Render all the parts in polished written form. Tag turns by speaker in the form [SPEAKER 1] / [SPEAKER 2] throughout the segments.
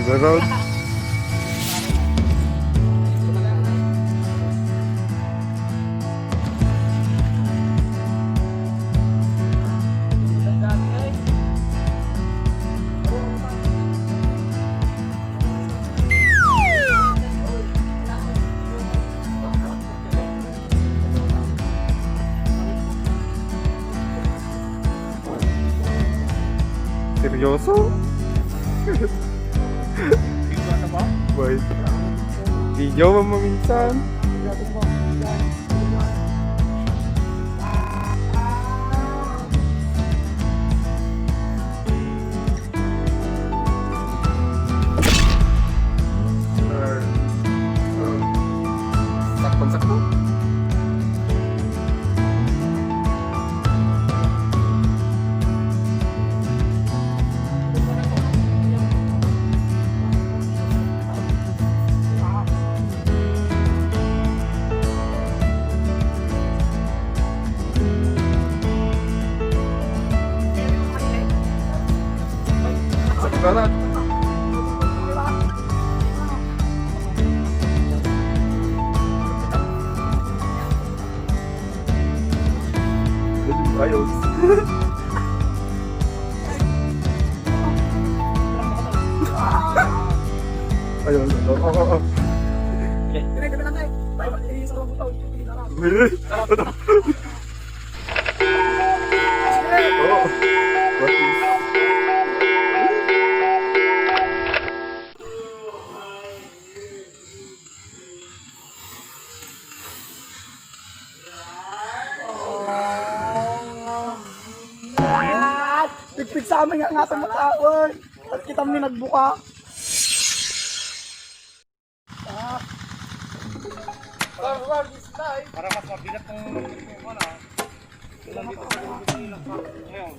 [SPEAKER 1] Meron. Seryoso?
[SPEAKER 2] Video na ba?
[SPEAKER 1] Boy. Video mo minsan. Sakto-sakto. Barat. Ayos. Ayos. Oh.
[SPEAKER 3] Pigpig sa amin nga itong matawag. At kita mo nagbuka.
[SPEAKER 2] Para mas mabigat ng ano. Nandito sa ngayon.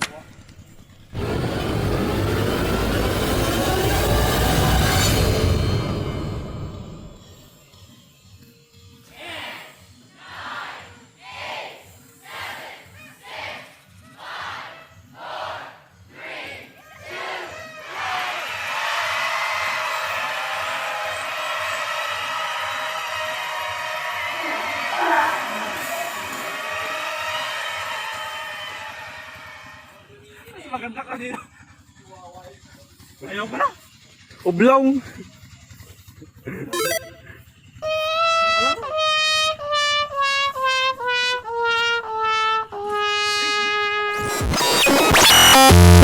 [SPEAKER 2] Maganda ka dito. Ayaw ko na.
[SPEAKER 1] Oblong.
[SPEAKER 4] You